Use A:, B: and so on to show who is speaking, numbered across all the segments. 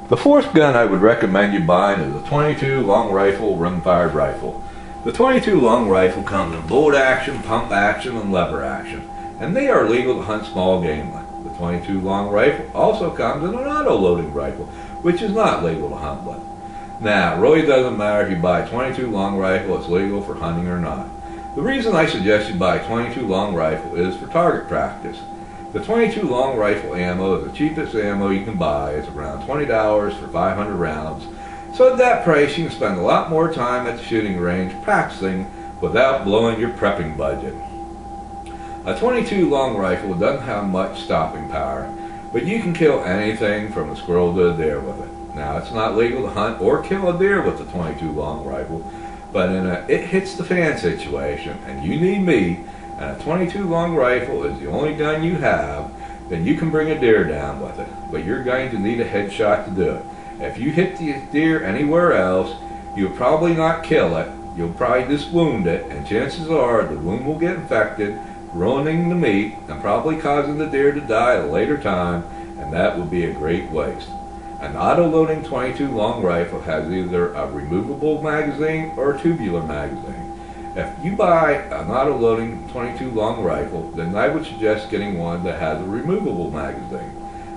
A: The fourth gun I would recommend you buying is a 22 long rifle rim-fired rifle. The 22 long rifle comes in bolt action, pump action, and lever action, and they are legal to hunt small game with. The 22 long rifle also comes in an auto-loading rifle, which is not legal to hunt with. Now, it really doesn't matter if you buy a 22 long rifle, it's legal for hunting or not. The reason I suggest you buy a 22 long rifle is for target practice. The 22 long rifle ammo is the cheapest ammo you can buy. It's around $20 for 500 rounds. So at that price, you can spend a lot more time at the shooting range practicing without blowing your prepping budget. A 22 long rifle doesn't have much stopping power, but you can kill anything from a squirrel to a deer with it. Now, it's not legal to hunt or kill a deer with the 22 long rifle, but in a it hits the fan situation and you need meat, and a 22 long rifle is the only gun you have, then you can bring a deer down with it. But you're going to need a headshot to do it. If you hit the deer anywhere else, you'll probably not kill it. You'll probably just wound it, and chances are the wound will get infected, ruining the meat, and probably causing the deer to die at a later time, and that would be a great waste. An auto-loading 22 long rifle has either a removable magazine or a tubular magazine. If you buy an auto-loading 22 long rifle, then I would suggest getting one that has a removable magazine.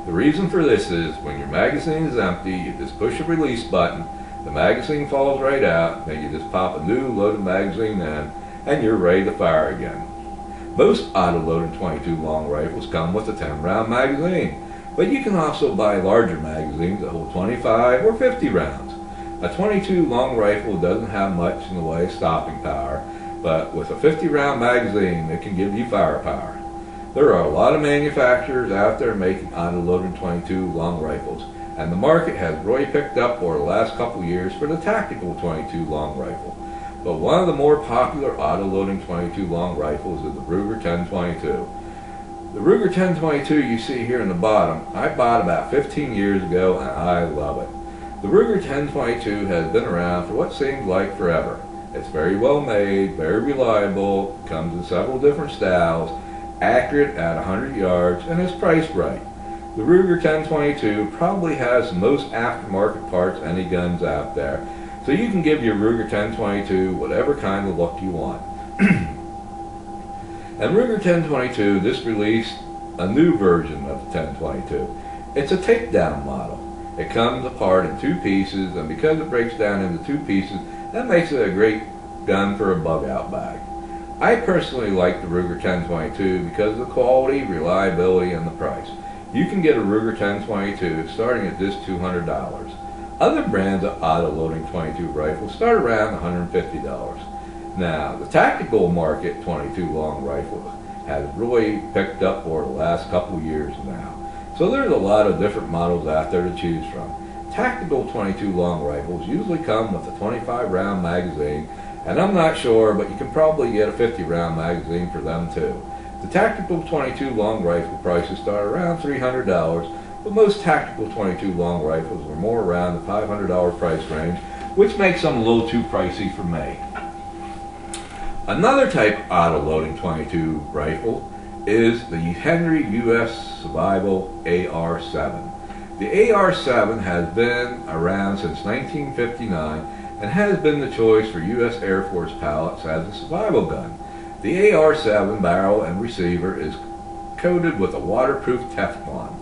A: The reason for this is when your magazine is empty, you just push a release button, the magazine falls right out, then you just pop a new loaded magazine in, and you're ready to fire again. Most auto-loading 22 long rifles come with a 10-round magazine, but you can also buy larger magazines that hold 25 or 50 rounds. A 22 long rifle doesn't have much in the way of stopping power, but with a 50-round magazine, it can give you firepower. There are a lot of manufacturers out there making auto-loading 22 long rifles, and the market has really picked up over the last couple years for the tactical 22 long rifle. But one of the more popular auto-loading 22 long rifles is the Ruger 1022. The Ruger 1022 you see here in the bottom, I bought about 15 years ago, and I love it. The Ruger 1022 has been around for what seems like forever. It's very well made, very reliable, comes in several different styles, accurate at 100 yards, and is priced right. The Ruger 1022 probably has the most aftermarket parts any guns out there, so you can give your Ruger 1022 whatever kind of look you want. And Ruger 1022 just released a new version of the 1022. It's a takedown model. It comes apart in two pieces, and because it breaks down into two pieces, that makes it a great gun for a bug-out bag. I personally like the Ruger 1022 because of the quality, reliability, and the price. You can get a Ruger 1022 starting at just $200. Other brands of auto-loading 22 rifles start around $150. Now, the tactical market 22 long rifle has really picked up over the last couple years now. So there's a lot of different models out there to choose from. Tactical 22 long rifles usually come with a 25-round magazine, and I'm not sure, but you can probably get a 50-round magazine for them too. The tactical 22 long rifle prices start around $300, but most tactical 22 long rifles are more around the $500 price range, which makes them a little too pricey for me. Another type of auto-loading 22 rifle is the Henry U.S. Survival AR-7. The AR-7 has been around since 1959 and has been the choice for U.S. Air Force pilots as a survival gun. The AR-7 barrel and receiver is coated with a waterproof Teflon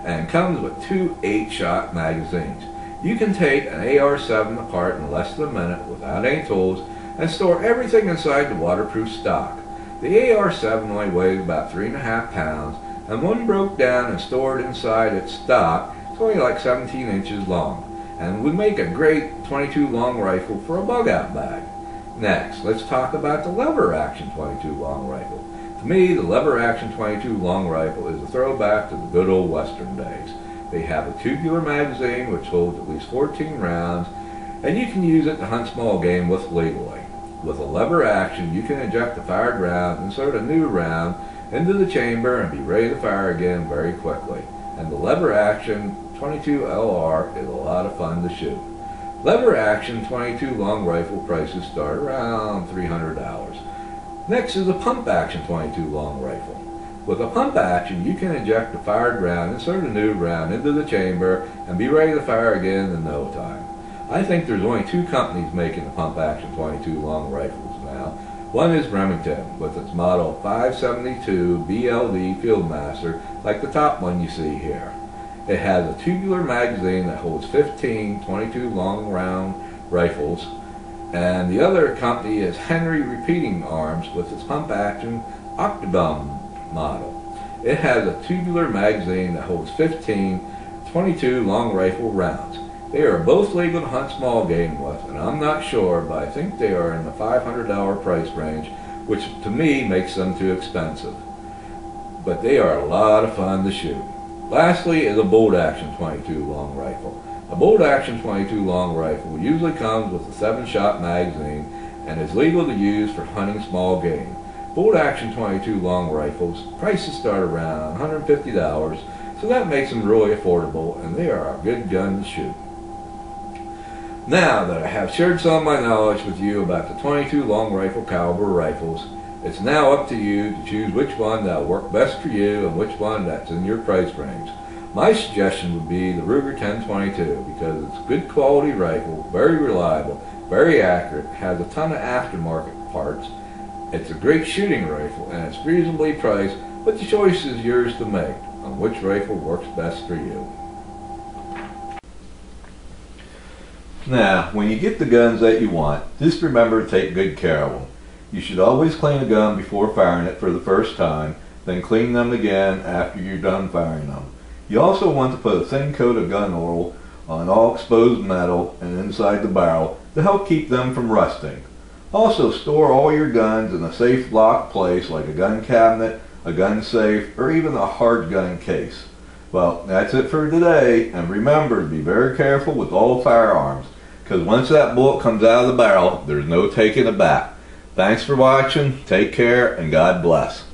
A: and comes with two 8-shot magazines. You can take an AR-7 apart in less than a minute without any tools and store everything inside the waterproof stock. The AR-7 only weighs about 3.5 pounds, and when broke down and stored inside its stock, it's only like 17 inches long, and would make a great 22 long rifle for a bug-out bag. Next, let's talk about the lever action 22 long rifle. To me, the lever action 22 long rifle is a throwback to the good old Western days. They have a tubular magazine which holds at least 14 rounds, and you can use it to hunt small game with legally. With a lever action, you can eject the fired round, insert a new round into the chamber, and be ready to fire again very quickly. And the lever action 22 LR is a lot of fun to shoot. Lever action 22 long rifle prices start around $300. Next is a pump action 22 long rifle. With a pump action, you can inject a fired round, insert a new round into the chamber, and be ready to fire again in no time. I think there's only 2 companies making the pump action 22 long rifles now. One is Remington with its model 572 BLD Fieldmaster, like the top one you see here. It has a tubular magazine that holds 15 22 long round rifles, and the other company is Henry Repeating Arms with its pump action Octagon model. It has a tubular magazine that holds 15 22 long rifle rounds. They are both legal to hunt small game with, and I'm not sure, but I think they are in the $500 price range, which to me makes them too expensive. But they are a lot of fun to shoot. Lastly is a bolt action 22 long rifle. A bolt action 22 long rifle usually comes with a 7-shot magazine and is legal to use for hunting small game. Bolt action 22 long rifles prices start around $150, so that makes them really affordable, and they are a good gun to shoot. Now that I have shared some of my knowledge with you about the 22 long rifle caliber rifles, it's now up to you to choose which one that will work best for you and which one that's in your price range. My suggestion would be the Ruger 1022 because it's a good quality rifle, very reliable, very accurate, has a ton of aftermarket parts. It's a great shooting rifle and it's reasonably priced, but the choice is yours to make on which rifle works best for you. Now, when you get the guns that you want, just remember to take good care of them. You should always clean a gun before firing it for the first time, then clean them again after you're done firing them. You also want to put a thin coat of gun oil on all exposed metal and inside the barrel to help keep them from rusting. Also, store all your guns in a safe locked place like a gun cabinet, a gun safe, or even a hard gun case. Well, that's it for today, and remember to be very careful with all firearms, because once that bullet comes out of the barrel, there's no taking it back. Thanks for watching, take care, and God bless.